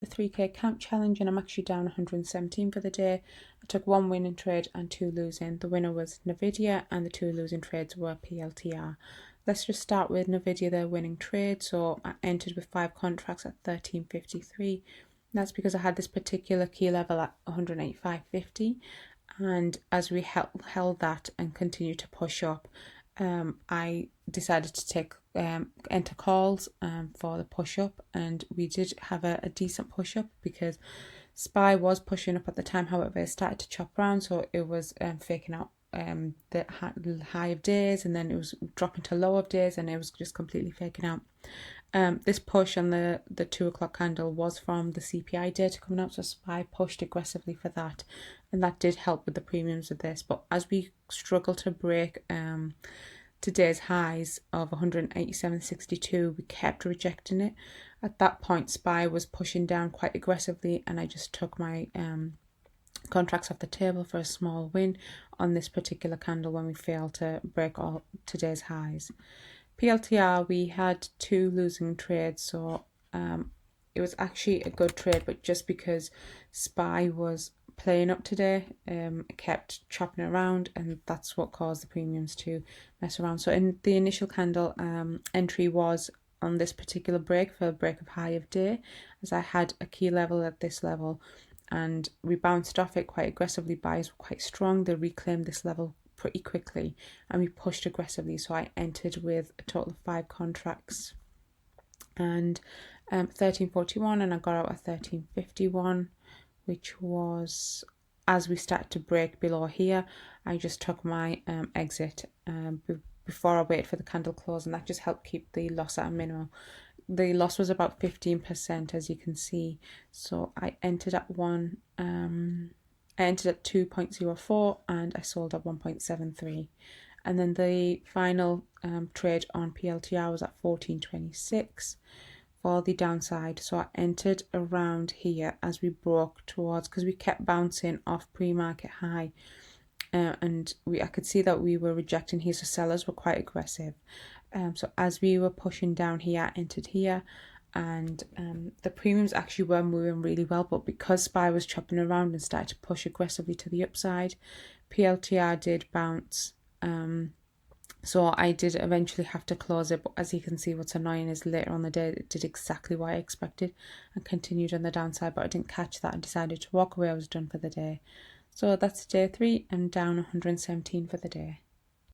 the 3k camp challenge, and I'm actually down 117 for the day. I took one winning trade and two losing. The winner was Nvidia and the two losing trades were PLTR. Let's just start with Nvidia, their winning trade. So I entered with 5 contracts at 13.53. That's because I had this particular key level at 185.50, and as we held that and continued to push up, I decided to take enter calls for the push up, and we did have a decent push up because SPY was pushing up at the time. However, it started to chop around, so it was faking out the high of days, and then it was dropping to low of days, and it was just completely faking out. This push on the 2 o'clock candle was from the CPI data coming out, so SPY pushed aggressively for that, and that did help with the premiums of this. But as we struggle to break today's highs of 187.62, we kept rejecting it. At that point, SPY was pushing down quite aggressively, and I just took my contracts off the table for a small win on this particular candle when we failed to break all today's highs. PLTR, we had 2 losing trades, so it was actually a good trade, but just because SPY was playing up today, it kept chopping around, and that's what caused the premiums to mess around. So in the initial candle, entry was on this particular break for a break of high of day, as I had a key level at this level, and we bounced off it quite aggressively. Buyers were quite strong. They reclaimed this level pretty quickly, and we pushed aggressively. So I entered with a total of 5 contracts and 13.41, and I got out at 13.51, which was as we started to break below here. I just took my exit before I waited for the candle close, and that just helped keep the loss at a minimum. The loss was about 15%, as you can see. So I entered at 2.04 and I sold at 1.73. And then the final trade on PLTR was at 14.26 for the downside. So I entered around here as we broke towards, because we kept bouncing off pre-market high, and I could see that we were rejecting here, so sellers were quite aggressive. So as we were pushing down here, I entered here, and the premiums actually were moving really well, but because SPY was chopping around and started to push aggressively to the upside, PLTR did bounce. So I did eventually have to close it, but as you can see, what's annoying is later on the day it did exactly what I expected and continued on the downside, but I didn't catch that and decided to walk away. I was done for the day. So that's day 3 and down 117 for the day.